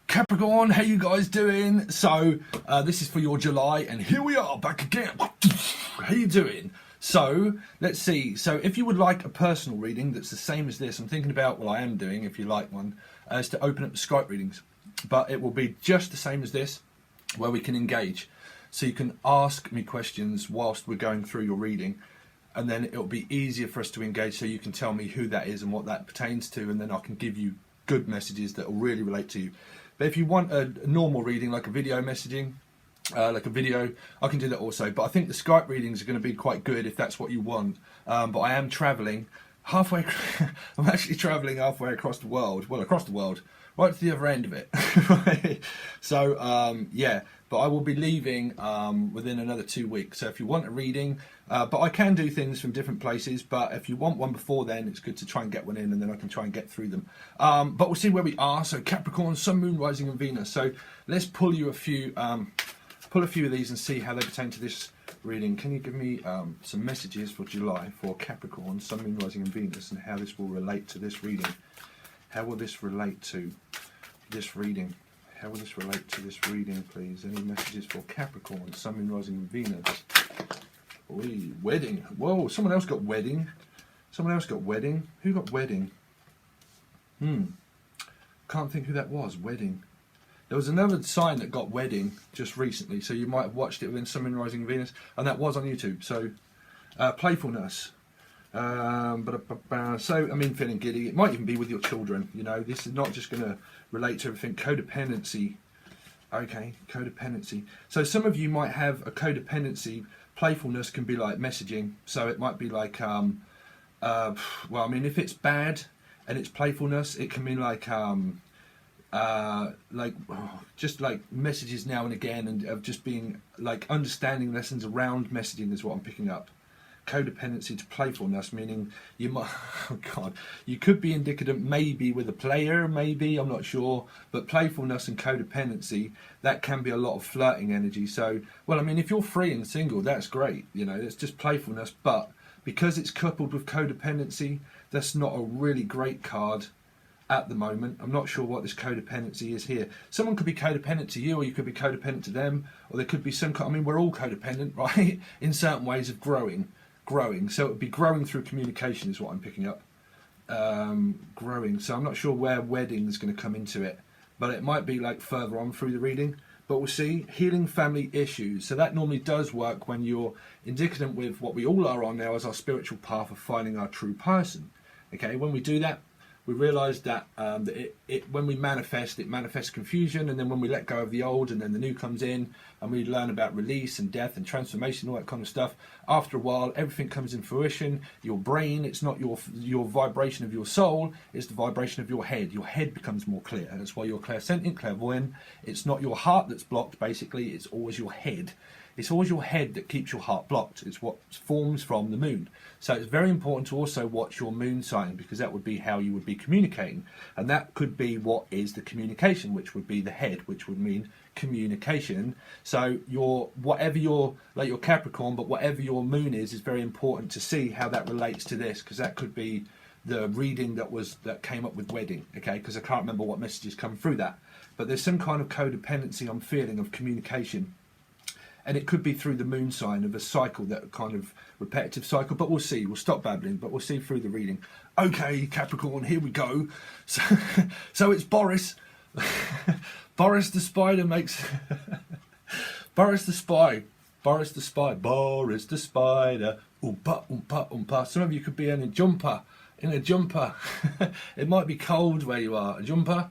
Capricorn, how you guys doing? So this is for your July, and here we are back again. How you doing? So let's see. So if you would like a personal reading that's the same as this, I'm thinking about, well, I am doing, if you like one, is to open up the Skype readings, but it will be just the same as this, where we can engage. So you can ask me questions whilst we're going through your reading, and then it'll be easier for us to engage, so you can tell me who that is and what that pertains to, and then I can give you good messages that will really relate to you. But if you want a normal reading, like a video messaging, like a video, I can do that also. But I think the Skype readings are going to be quite good if that's what you want. But I am travelling halfway. I'm actually travelling halfway across the world. Well, across the world, right to the other end of it. So yeah, but I will be leaving within another 2 weeks. So if you want a reading, but I can do things from different places. But if you want one before then, it's good to try and get one in, and then I can try and get through them. But we'll see where we are. So Capricorn, Sun, Moon, Rising, and Venus. So let's pull you a few of these and see how they pertain to this reading. Can you give me some messages for July for Capricorn, Sun, Moon, Rising, and Venus, and how this will relate to this reading? How will this relate to this reading? How will this relate to this reading, please? Any messages for Capricorn, Sun, Moon, Rising, and Venus? Oi, wedding. Whoa, someone else got wedding. Someone else got wedding. Who got wedding? Can't think who that was. Wedding. There was another sign that got wedding just recently, so you might have watched it within Sun, Moon, Rising, and Venus, and that was on YouTube. So, playfulness. So, I mean, feeling giddy. It might even be with your children. You know, this is not just going to relate to everything. Codependency. Okay, codependency. So some of you might have a codependency. Playfulness can be like messaging. So it might be like, well, I mean, if it's bad and it's playfulness, it can mean like just like messages now and again, and of just being like understanding lessons around messaging is what I'm picking up. Codependency to playfulness, meaning you might, oh God, you could be indicative maybe with a player, maybe, I'm not sure, but playfulness and codependency, that can be a lot of flirting energy. So, well, I mean, if you're free and single, that's great, you know, it's just playfulness, but because it's coupled with codependency, that's not a really great card at the moment. I'm not sure what this codependency is here. Someone could be codependent to you, or you could be codependent to them, or there could be some, I mean, we're all codependent, right, in certain ways of growing. So it would be growing through communication is what I'm picking up. Growing. So I'm not sure where wedding is going to come into it, but it might be like further on through the reading. But we'll see. Healing family issues. So that normally does work when you're indicative with what we all are on now as our spiritual path of finding our true person. Okay, when we do that, we realise that, when we manifest, it manifests confusion, and then when we let go of the old and then the new comes in, and we learn about release and death and transformation, all that kind of stuff, after a while everything comes in fruition. Your brain, it's not your vibration of your soul, it's the vibration of your head. Your head becomes more clear, and that's why you're clairsentient, clairvoyant. It's not your heart that's blocked, basically, it's always your head. It's always your head that keeps your heart blocked. It's what forms from the moon. So it's very important to also watch your moon sign, because that would be how you would be communicating. And that could be what is the communication, which would be the head, which would mean communication. So whatever your, like your Capricorn, but whatever your moon is very important to see how that relates to this, because that could be the reading that came up with wedding, okay? Because I can't remember what messages come through that. But there's some kind of codependency I'm feeling of communication. And it could be through the moon sign of a cycle, that kind of repetitive cycle. But we'll see. We'll stop babbling, but we'll see through the reading. Okay, Capricorn, here we go. So it's Boris. Boris the Spider makes... Boris the Spy. Boris the Spy. Boris the Spider. Oompa, oompa, oompa. Some of you could be in a jumper. It might be cold where you are. A jumper.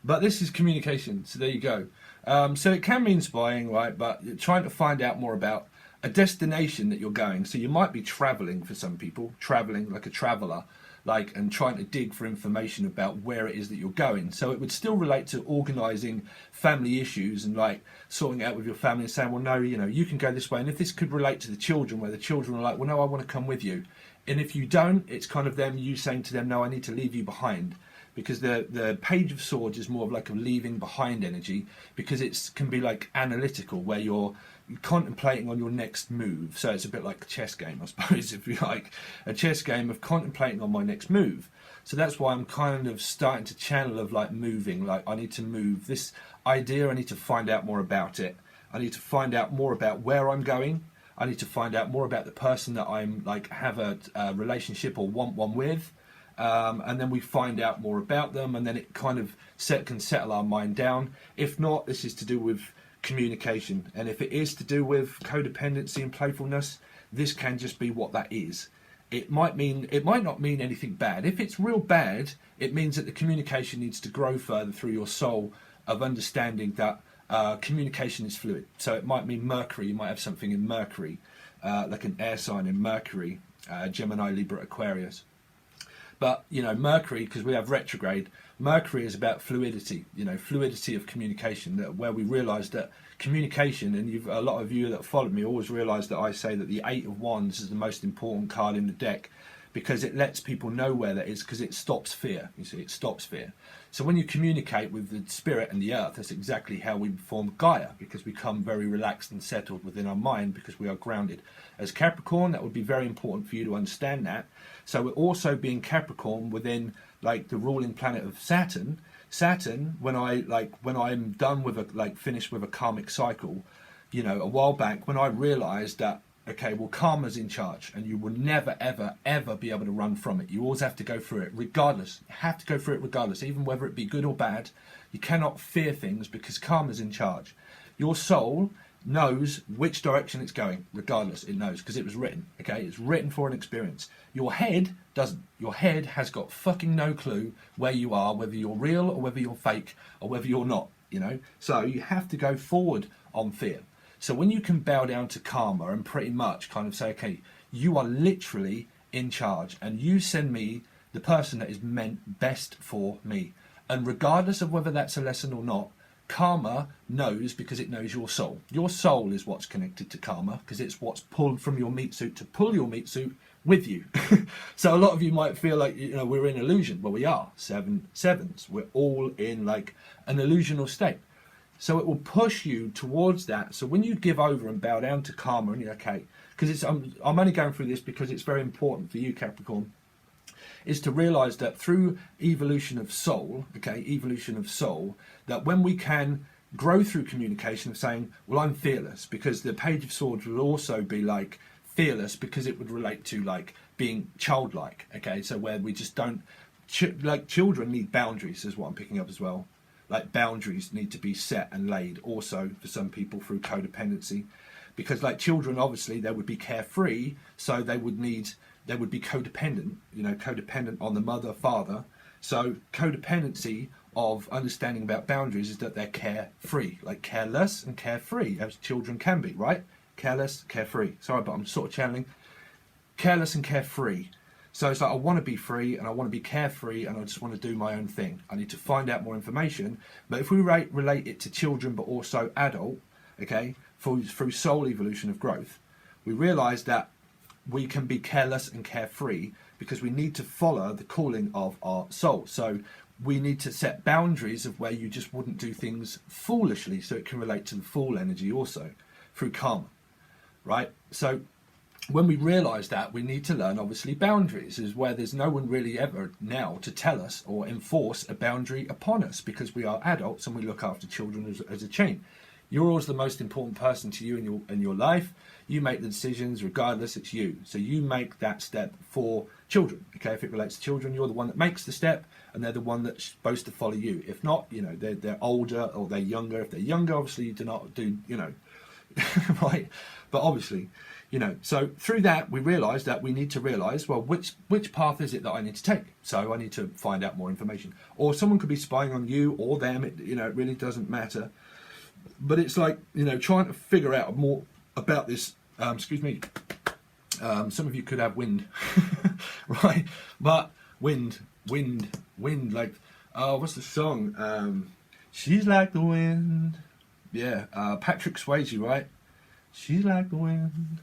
But this is communication. So there you go. So it can mean spying, right? But you're trying to find out more about a destination that you're going. So you might be traveling for some people, traveling like a traveler, and trying to dig for information about where it is that you're going. So it would still relate to organising family issues and like sorting out with your family and saying, well, no, you know, you can go this way. And if this could relate to the children, where the children are like, well, no, I want to come with you. And if you don't, it's kind of you saying to them, no, I need to leave you behind. Because the Page of Swords is more of like a leaving behind energy, because it can be like analytical, where you're contemplating on your next move. So it's a bit like a chess game, I suppose, if you like, a chess game of contemplating on my next move. So that's why I'm kind of starting to channel of like moving, like I need to move this idea, I need to find out more about it. I need to find out more about where I'm going. I need to find out more about the person that I'm like have a relationship or want one with. And then we find out more about them, and then it kind of can settle our mind down. If not, this is to do with communication. And if it is to do with codependency and playfulness, this can just be what that is. It might not mean anything bad. If it's real bad, it means that the communication needs to grow further through your soul of understanding that communication is fluid. So it might mean Mercury, you might have something in Mercury, like an air sign in Mercury, Gemini, Libra, Aquarius. But, you know, Mercury, because we have retrograde, Mercury is about fluidity, you know, fluidity of communication, where we realise that communication, and a lot of you that followed me always realise that I say that the Eight of Wands is the most important card in the deck, because it lets people know where that is, because it stops fear, you see, it stops fear. So when you communicate with the spirit and the earth, that's exactly how we form Gaia, because we become very relaxed and settled within our mind, because we are grounded. As Capricorn, that would be very important for you to understand that. So we're also being Capricorn within like the ruling planet of Saturn. Saturn, when I'm done with finished with a karmic cycle, you know, a while back, when I realised that, okay, well, karma's in charge, and you will never, ever, ever be able to run from it. You always have to go through it, regardless. You have to go through it regardless, even whether it be good or bad. You cannot fear things because karma's in charge. Your soul knows which direction it's going, regardless. It knows, because it was written, okay? It's written for an experience. Your head doesn't. Your head has got fucking no clue where you are, whether you're real or whether you're fake or whether you're not, you know? So you have to go forward on fear. So when you can bow down to karma and pretty much kind of say, okay, you are literally in charge, and you send me the person that is meant best for me. And regardless of whether that's a lesson or not, karma knows, because it knows your soul. Your soul is what's connected to karma, because it's what's pulled from your meat suit to pull your meat suit with you. So a lot of you might feel like, you know, we're in illusion. Well, we are. 7 sevens. We're all in like an illusional state. So it will push you towards that. So when you give over and bow down to karma, and you're okay, because I'm only going through this because it's very important for you, Capricorn, is to realise that through evolution of soul, okay, evolution of soul, that when we can grow through communication of saying, well, I'm fearless, because the Page of Swords would also be like fearless, because it would relate to like being childlike, okay, so where we just don't, like children need boundaries is what I'm picking up as well. Like boundaries need to be set and laid also for some people through codependency, because like children, obviously they would be carefree, so they would be codependent, you know, codependent on the mother, father. So codependency of understanding about boundaries is that they're carefree, like careless and carefree, as children can be, right? Careless, carefree. Sorry, but I'm sort of channeling. Careless and carefree. So it's like I want to be free and I want to be carefree and I just want to do my own thing. I need to find out more information. But if we relate it to children but also adult, okay, through soul evolution of growth, we realise that we can be careless and carefree because we need to follow the calling of our soul. So we need to set boundaries of where you just wouldn't do things foolishly, so it can relate to the fool energy also through karma, right? So when we realise that, we need to learn, obviously, boundaries, is where there's no one really ever now to tell us or enforce a boundary upon us, because we are adults and we look after children as a chain. You're always the most important person to you in your life. You make the decisions, regardless, it's you. So you make that step for children, okay? If it relates to children, you're the one that makes the step, and they're the one that's supposed to follow you. If not, you know, they're older or they're younger. If they're younger, obviously you do not do, you know, right? But obviously, you know, so through that, we realise that we need to realise, well, which path is it that I need to take? So I need to find out more information. Or someone could be spying on you or them, it really doesn't matter. But it's like, you know, trying to figure out more about this, excuse me, some of you could have wind, right? But wind, like, what's the song? She's like the wind. Yeah, Patrick Swayze, right? She's like the wind.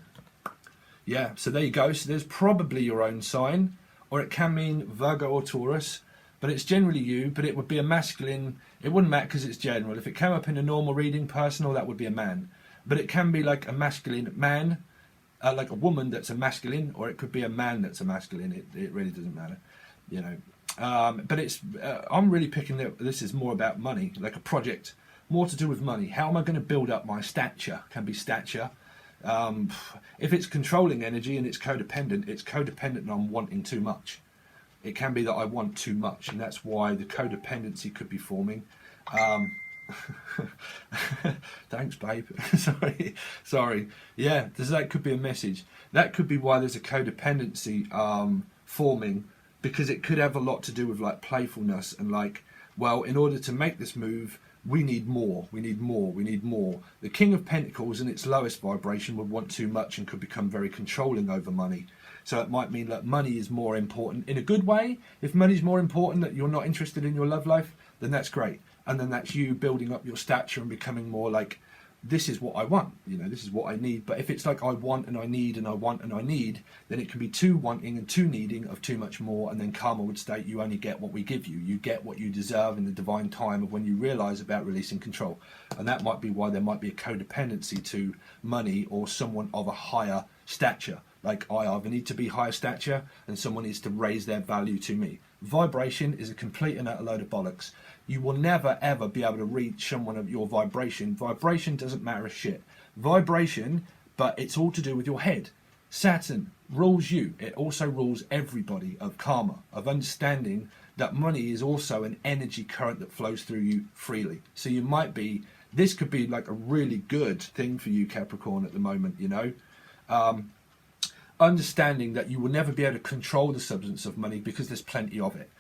Yeah, so there you go. So there's probably your own sign, or it can mean Virgo or Taurus, but it's generally you, but it would be a masculine. It wouldn't matter because it's general. If it came up in a normal reading, personal, that would be a man. But it can be like a masculine man, like a woman that's a masculine, or it could be a man that's a masculine. It really doesn't matter, you know. But it's I'm really picking that this is more about money, like a project, more to do with money. How am I going to build up my stature? Can be stature. If it's controlling energy and it's codependent on wanting too much. It can be that I want too much, and that's why the codependency could be forming. Thanks, babe. sorry. Yeah, that could be a message. That could be why there's a codependency forming, because it could have a lot to do with like playfulness and like, well, in order to make this move, we need more. The King of Pentacles in its lowest vibration would want too much and could become very controlling over money. So it might mean that money is more important in a good way. If money's more important, that you're not interested in your love life, then that's great. And then that's you building up your stature and becoming more like, this is what I want, this is what I need. But if it's like I want and I need and I want and I need, then it can be too wanting and too needing of too much more, and then karma would state you only get what we give you. You get what you deserve in the divine time of when you realize about releasing control. And that might be why there might be a codependency to money or someone of a higher stature. Like I either need to be higher stature and someone needs to raise their value to me. Vibration is a complete and utter load of bollocks. You will never ever be able to reach someone of your vibration. Vibration doesn't matter a shit. Vibration, but it's all to do with your head. Saturn rules you. It also rules everybody of karma, of understanding that money is also an energy current that flows through you freely. So you might be, this could be like a really good thing for you, Capricorn, at the moment, understanding that you will never be able to control the substance of money because there's plenty of it.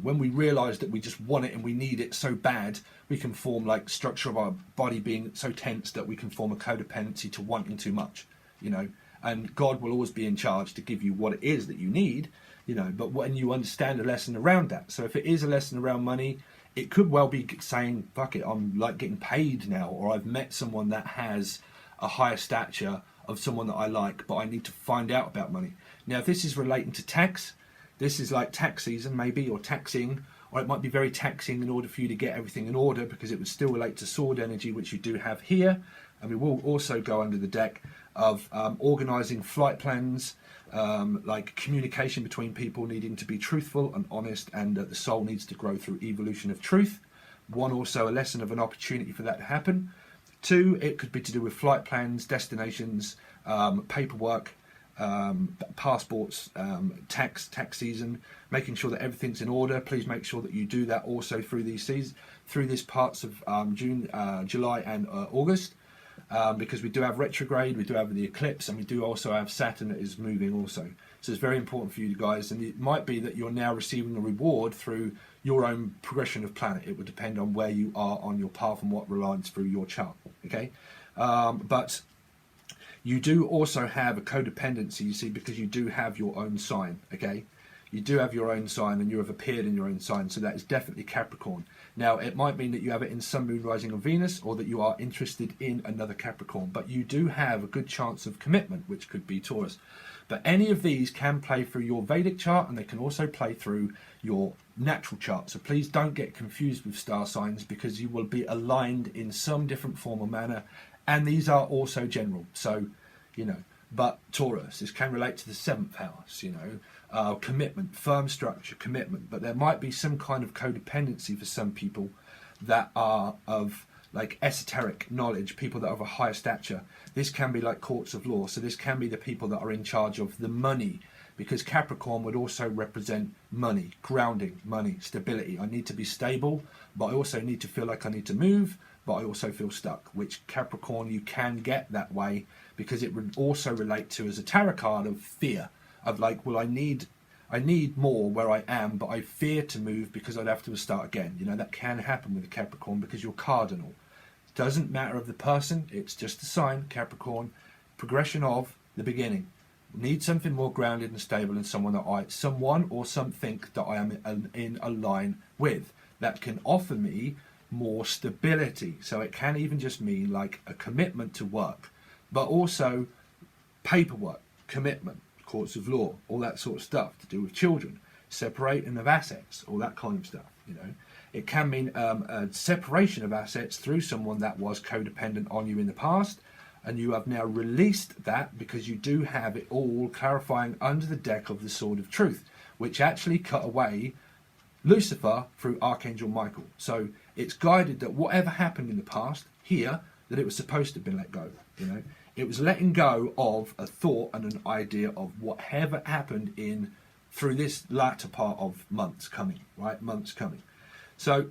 When we realize that we just want it and we need it so bad, we can form like structure of our body being so tense that we can form a codependency to wanting too much, and God will always be in charge to give you what it is that you need, but when you understand a lesson around that. So if it is a lesson around money, it could well be saying, fuck it, I'm like getting paid now, or I've met someone that has a higher stature of someone that I like, but I need to find out about money. Now, if this is relating to tax, this is like tax season maybe, or taxing, or it might be very taxing in order for you to get everything in order, because it would still relate to sword energy, which you do have here. And we will also go under the deck of organising flight plans, like communication between people needing to be truthful and honest, and that the soul needs to grow through evolution of truth. One, also a lesson of an opportunity for that to happen. Two, it could be to do with flight plans, destinations, paperwork, passports, tax season, making sure that everything's in order. Please make sure that you do that also through these parts of June, July and August, because we do have retrograde, we do have the eclipse, and we do also have Saturn that is moving also. So it's very important for you guys, and it might be that you're now receiving a reward through your own progression of planet. It would depend on where you are on your path and what relies through your chart, okay? But you do also have a codependency, you see, because you do have your own sign, okay? You do have your own sign, and you have appeared in your own sign, so that is definitely Capricorn. Now, it might mean that you have it in Sun, Moon, Rising, or Venus, or that you are interested in another Capricorn, but you do have a good chance of commitment, which could be Taurus. But any of these can play through your Vedic chart, and they can also play through your natural chart. So please don't get confused with star signs, because you will be aligned in some different form or manner, and these are also general. So, but Taurus, this can relate to the 7th house, commitment, firm structure, commitment. But there might be some kind of codependency for some people that are of like esoteric knowledge, people that are of a higher stature. This can be like courts of law. So this can be the people that are in charge of the money, because Capricorn would also represent money, grounding, money, stability. I need to be stable, but I also need to feel like I need to move, but I also feel stuck, which Capricorn, you can get that way, because it would also relate to, as a tarot card, of fear, of like, well, I need more where I am, but I fear to move because I'd have to start again. That can happen with a Capricorn, because you're cardinal. Doesn't matter of the person, it's just a sign, Capricorn, progression of the beginning. Need something more grounded and stable, and someone or something that I am in a line with, that can offer me more stability. So it can even just mean like a commitment to work, but also paperwork, commitment, courts of law, all that sort of stuff to do with children, separating of assets, all that kind of stuff. It can mean a separation of assets through someone that was codependent on you in the past, and you have now released that, because you do have it all clarifying under the deck of the Sword of Truth, which actually cut away Lucifer through Archangel Michael. So it's guided that whatever happened in the past here, that it was supposed to have been let go. You know, it was letting go of a thought and an idea of whatever happened in through this latter part of months coming, right? Months coming. So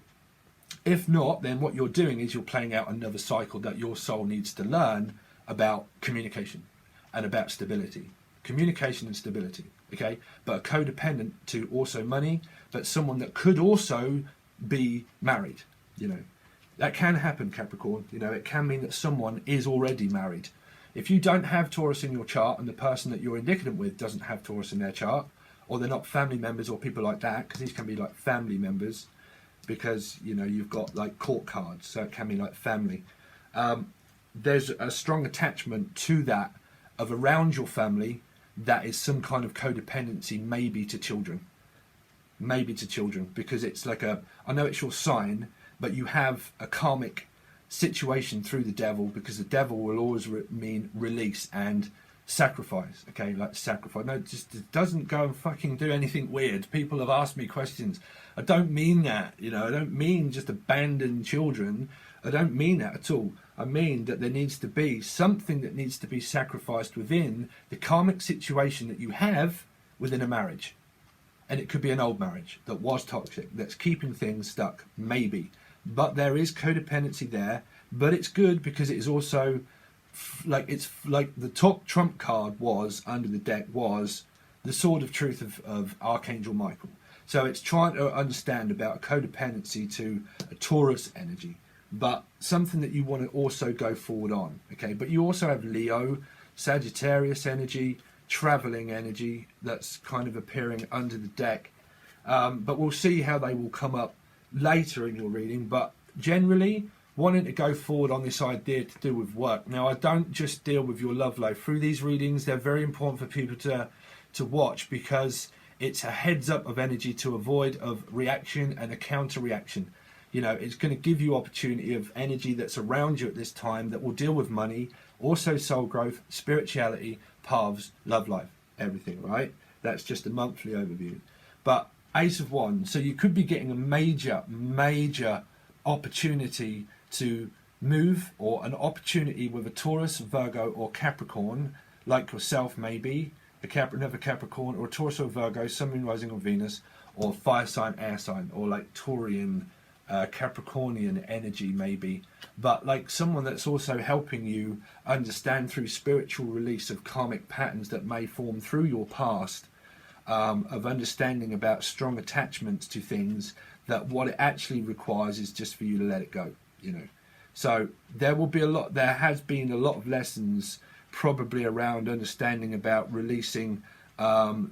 if not, then what you're doing is you're playing out another cycle that your soul needs to learn about communication and about stability. Communication and stability, okay? But a codependent to also money, but someone that could also be married, you know. That can happen, Capricorn. You know, it can mean that someone is already married. If you don't have Taurus in your chart and the person that you're indicative with doesn't have Taurus in their chart, or they're not family members or people like that, because these can be like family members, because, you know, you've got like court cards, so it can be like family. There's a strong attachment to that of around your family that is some kind of codependency, maybe to children. Maybe to children, because it's like a, I know it's your sign, but you have a karmic situation through the devil, because the devil will always mean release and sacrifice, okay, like sacrifice. No, just it doesn't go and fucking do anything weird. People have asked me questions. I don't mean that, you know, I don't mean just abandon children. I don't mean that at all. I mean that there needs to be something that needs to be sacrificed within the karmic situation that you have within a marriage. And it could be an old marriage that was toxic, that's keeping things stuck, maybe. But there is codependency there, but it's good because it is also it's like the top trump card was under the deck was the sword of truth of Archangel Michael. So it's trying to understand about codependency to a Taurus energy, but something that you want to also go forward on, okay? But you also have Leo, Sagittarius energy, traveling energy that's kind of appearing under the deck. But we'll see how they will come up later in your reading. But generally, wanting to go forward on this idea to do with work. Now, I don't just deal with your love life. Through these readings, they're very important for people to watch, because it's a heads up of energy to avoid of reaction and a counter reaction. You know, it's going to give you opportunity of energy that's around you at this time that will deal with money, also soul growth, spirituality, paths, love life, everything, right? That's just a monthly overview. But Ace of Wands, so you could be getting a major opportunity to move, or an opportunity with a Taurus, Virgo or Capricorn, like yourself maybe, another Capricorn or a Taurus or Virgo, Sun, Moon, Rising or Venus, or fire sign, air sign, or like Taurian, Capricornian energy maybe, but like someone that's also helping you understand through spiritual release of karmic patterns that may form through your past, of understanding about strong attachments to things, that what it actually requires is just for you to let it go, you know. So there has been a lot of lessons probably around understanding about releasing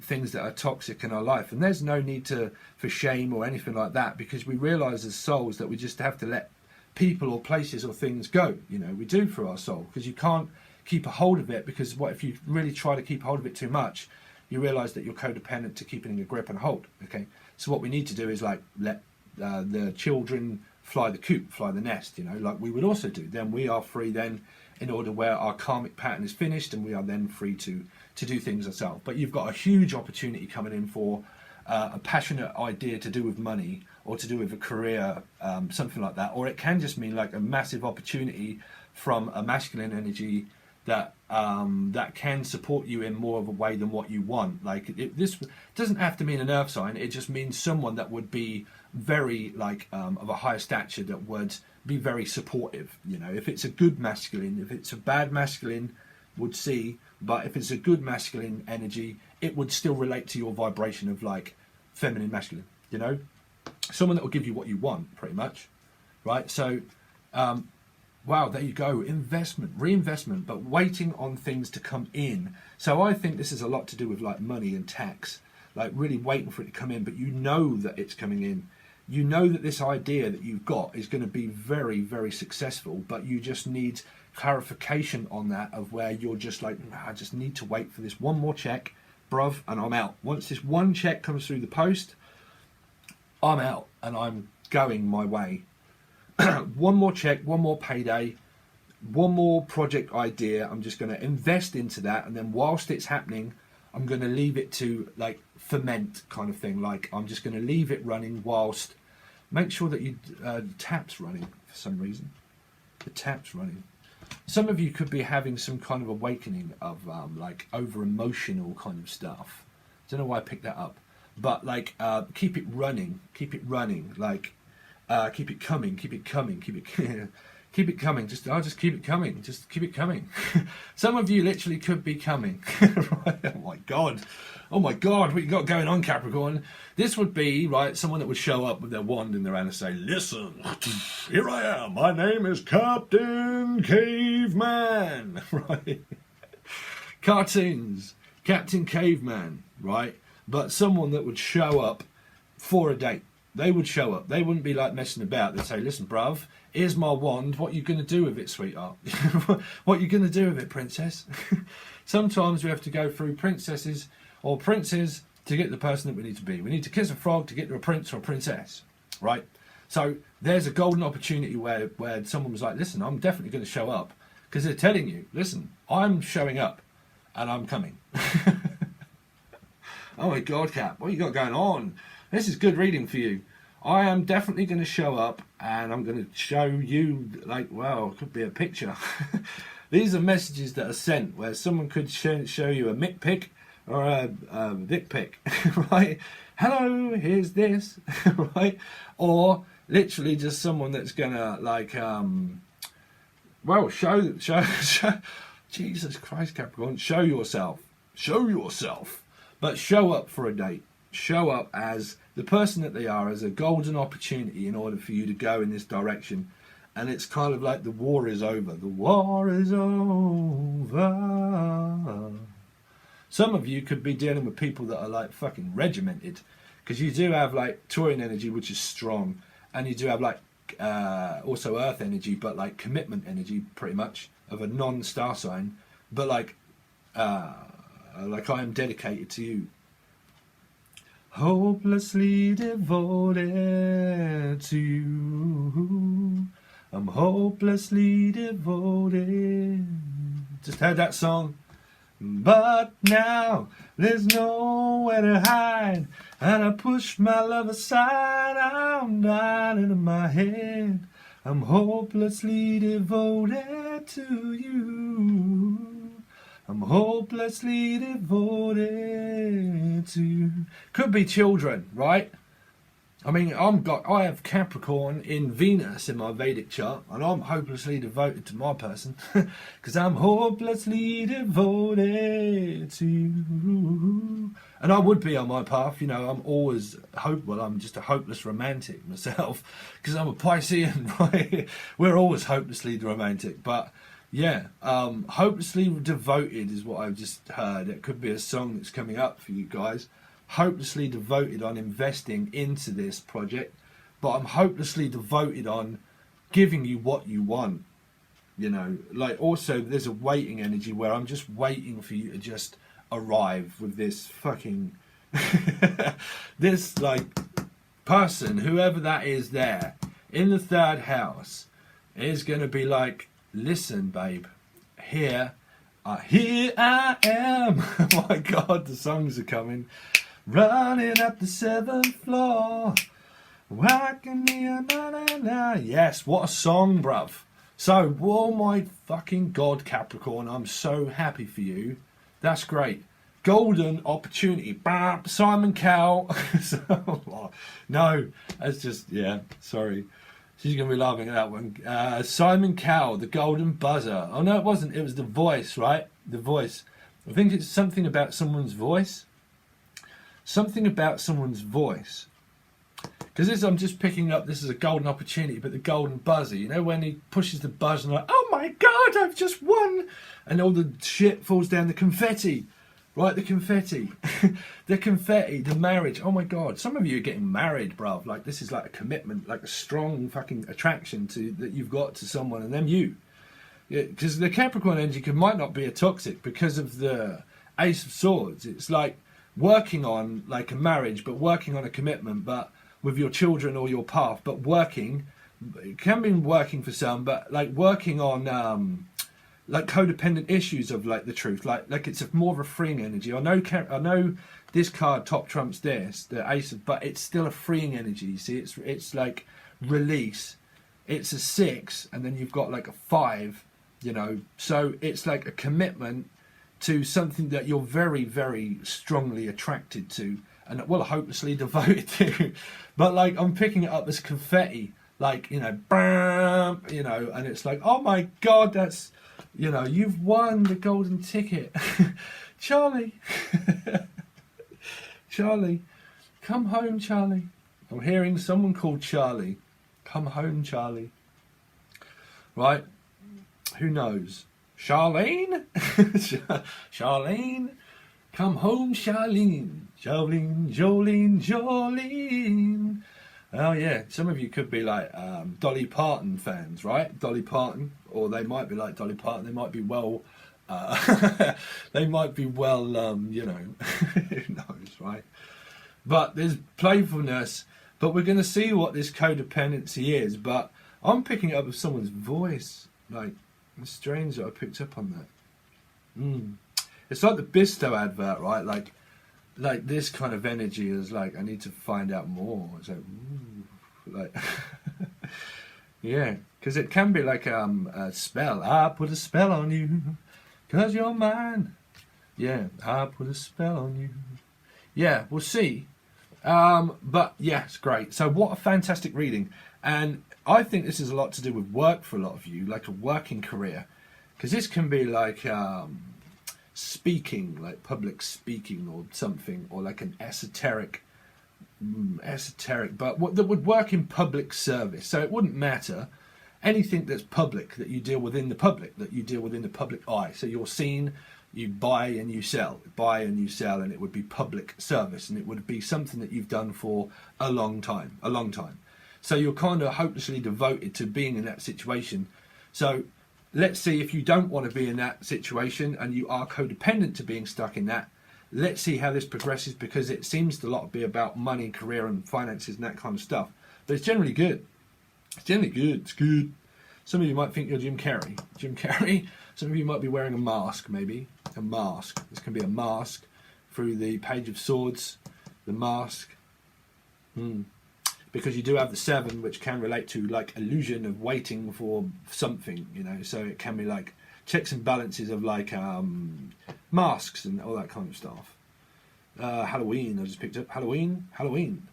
things that are toxic in our life, and there's no need for shame or anything like that, because we realize as souls that we just have to let people or places or things go, you know. We do for our soul, because you can't keep a hold of it, because what if you really try to keep hold of it too much, you realize that you're codependent to keeping a grip and hold, okay. So what we need to do is like let the children fly the coop, fly the nest, you know, like we would also do. Then we are free then, in order where our karmic pattern is finished, and we are then free to do things ourselves. But you've got a huge opportunity coming in for a passionate idea to do with money, or to do with a career, something like that. Or it can just mean like a massive opportunity from a masculine energy that that can support you in more of a way than what you want. Like this doesn't have to mean an earth sign, it just means someone that would be very like of a higher stature, that would be very supportive, you know. If it's a good masculine, if it's a bad masculine, would see, but if it's a good masculine energy, it would still relate to your vibration of like feminine masculine, you know, someone that will give you what you want pretty much, right? So wow, there you go. Investment, reinvestment, but waiting on things to come in. So I think this is a lot to do with like money and tax, like really waiting for it to come in, but you know that it's coming in. You know that this idea that you've got is going to be very, very successful, but you just need clarification on that, of where you're just like, nah, I just need to wait for this one more check, bruv, and I'm out. Once this one check comes through the post, I'm out and I'm going my way. One more check, one more payday, one more project idea. I'm just going to invest into that, and then whilst it's happening, I'm going to leave it to like ferment kind of thing. Like I'm just going to leave it running whilst, make sure that you tap's running for some reason. The tap's running. Some of you could be having some kind of awakening of like over emotional kind of stuff. Don't know why I picked that up, but like keep it running, like keep it coming, keep it coming, keep it keep it coming. Just keep it coming, just keep it coming. Some of you literally could be coming. Right? Oh my God, what you got going on, Capricorn? This would be, right, someone that would show up with their wand in their hand and say, listen, here I am, my name is Captain Caveman, right? Cartoons, Captain Caveman, right? But someone that would show up for a date. They would show up. They wouldn't be like messing about. They'd say, listen, bruv, here's my wand. What are you going to do with it, sweetheart? What are you going to do with it, princess? Sometimes we have to go through princesses or princes to get the person that we need to be. We need to kiss a frog to get to a prince or a princess, right? So there's a golden opportunity where someone was like, listen, I'm definitely going to show up, because they're telling you, listen, I'm showing up and I'm coming. Oh my God, Cap, what you got going on? This is good reading for you. I am definitely going to show up and I'm going to show you, like, well, it could be a picture. These are messages that are sent where someone could show you a mick pic or a dick pic, right? Hello, here's this, right? Or literally just someone that's going to, like, well, show, Jesus Christ, Capricorn, show yourself. But show up for a date. Show up as the person that they are, as a golden opportunity in order for you to go in this direction. And it's kind of like the war is over. The war is over. Some of you could be dealing with people that are like fucking regimented, because you do have like Taurian energy, which is strong, and you do have like also earth energy, but like commitment energy pretty much of a non-star sign. But like I am dedicated to you. Hopelessly devoted to you. I'm hopelessly devoted. Just heard that song. But now there's nowhere to hide, and I push my love aside. I'm dying in my head. I'm hopelessly devoted to you. I'm hopelessly devoted to you. Could be children, right? I mean, I have Capricorn in Venus in my Vedic chart, and I'm hopelessly devoted to my person, because I'm hopelessly devoted to you. And I would be on my path, you know. I'm always I'm just a hopeless romantic myself, because I'm a Piscean, right? We're always hopelessly romantic, but yeah, hopelessly devoted is what I've just heard. It could be a song that's coming up for you guys. Hopelessly devoted on investing into this project, but I'm hopelessly devoted on giving you what you want. You know, like also there's a waiting energy where I'm just waiting for you to just arrive with this fucking this like person, whoever that is there in the third house, is going to be like, listen, babe, here I am. Oh my God, the songs are coming. Running up the 7th floor. Walking me, na na na. Yes, what a song, bruv. So, oh my fucking God, Capricorn, I'm so happy for you. That's great. Golden opportunity. Bam, Simon Cowell. No, that's just, yeah, sorry. She's going to be laughing at that one. Simon Cowell, the golden buzzer. Oh, no, it wasn't. It was The Voice, right? The Voice. I think it's something about someone's voice. Something about someone's voice. Because this, I'm just picking up, this is a golden opportunity, but the golden buzzer, you know, when he pushes the buzzer and like, oh my God, I've just won. And all the shit falls down, the confetti. Right, the confetti. The confetti, the marriage. Oh my God, some of you are getting married, bruv. Like, this is like a commitment, like a strong fucking attraction that you've got to someone, and them you. Because the Capricorn energy might not be a toxic because of the Ace of Swords. It's like working on like a marriage, but working on a commitment, but with your children or your path, but working, it can be working for some, but like working on like codependent issues of like the truth, like it's more of a freeing energy. I know this card top trumps this, the ace of, but it's still a freeing energy. You see, it's like release. It's a 6, and then you've got like a 5, you know, so it's like a commitment to something that you're very, very strongly attracted to, and well, hopelessly devoted to. But like, I'm picking it up as confetti, like, you know, bam, you know, and it's like, oh my God, that's, you know, you've won the golden ticket. Charlie. Charlie. Come home, Charlie. I'm hearing someone called Charlie. Come home, Charlie. Right? Who knows? Charlene? Charlene? Come home, Charlene. Jolene, Jolene, Jolene. Oh yeah, some of you could be like Dolly Parton fans, right? Dolly Parton, or they might be like Dolly Parton. They might be well, they might be well, you know, who knows, right? But there's playfulness. But we're going to see what this codependency is. But I'm picking it up with someone's voice. Like, it's strange that I picked up on that. It's like the Bisto advert, right? Like this kind of energy is like, I need to find out more. It's like, ooh, like yeah, because it can be like a spell. I put a spell on you, 'cause you're mine. Yeah, I put a spell on you. Yeah, we'll see. But yeah, it's great. So what a fantastic reading. And I think this is a lot to do with work for a lot of you, like a working career. Because this can be like speaking, like public speaking or something, or like an esoteric, but what that would work in public service. So it wouldn't matter anything that's public, that you deal within the public, that you deal within the public eye. So you're seen, you buy and you sell, and it would be public service, and it would be something that you've done for a long time. So you're kind of hopelessly devoted to being in that situation. So let's see, if you don't want to be in that situation and you are codependent to being stuck in that, let's see how this progresses, because it seems to be about money, career and finances and that kind of stuff. But it's generally good. It's good. Some of you might think you're Jim Carrey. Some of you might be wearing a mask, maybe. A mask. This can be a mask through the Page of Swords. The mask. Because you do have the 7, which can relate to like illusion of waiting for something, you know. So it can be like checks and balances of like masks and all that kind of stuff. Halloween, I just picked up. Halloween.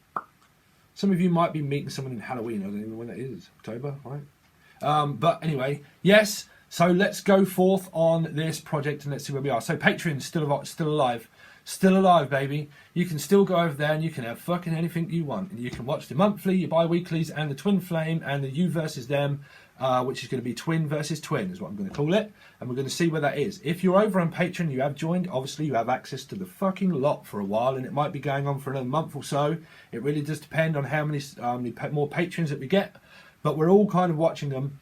Some of you might be meeting someone in Halloween. I don't even know when that is. October, right? But anyway, yes. So let's go forth on this project and let's see where we are. So Patreon's still alive, baby. You can still go over there and you can have fucking anything you want. And you can watch the monthly, your bi-weeklies, and the twin flame, and the you versus them, which is going to be twin versus twin, is what I'm going to call it. And we're going to see where that is. If you're over on Patreon, you have joined, obviously you have access to the fucking lot for a while, and it might be going on for another month or so. It really does depend on how many more patrons that we get. But we're all kind of watching them.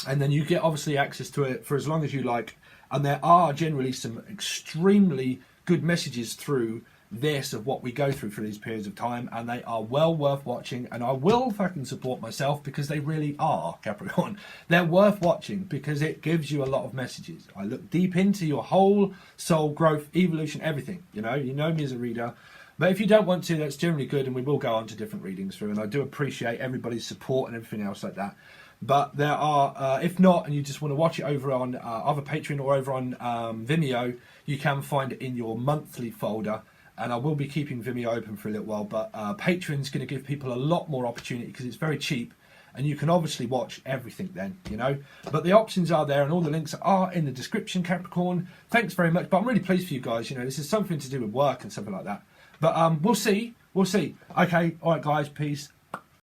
And then you get obviously access to it for as long as you like. And there are generally some extremely good messages through this of what we go through for these periods of time, and they are well worth watching. And I will fucking support myself, because they really are, Capricorn. They're worth watching because it gives you a lot of messages. I look deep into your whole soul growth, evolution, everything. You know me as a reader. But if you don't want to, that's generally good, and we will go on to different readings through. And I do appreciate everybody's support and everything else like that. But there are, if not, and you just want to watch it over on either Patreon or over on Vimeo, you can find it in your monthly folder. And I will be keeping Vimeo open for a little while. But Patreon's going to give people a lot more opportunity because it's very cheap. And you can obviously watch everything then, you know. But the options are there, and all the links are in the description, Capricorn. Thanks very much. But I'm really pleased for you guys. You know, this is something to do with work and something like that. But we'll see. Okay. All right, guys. Peace.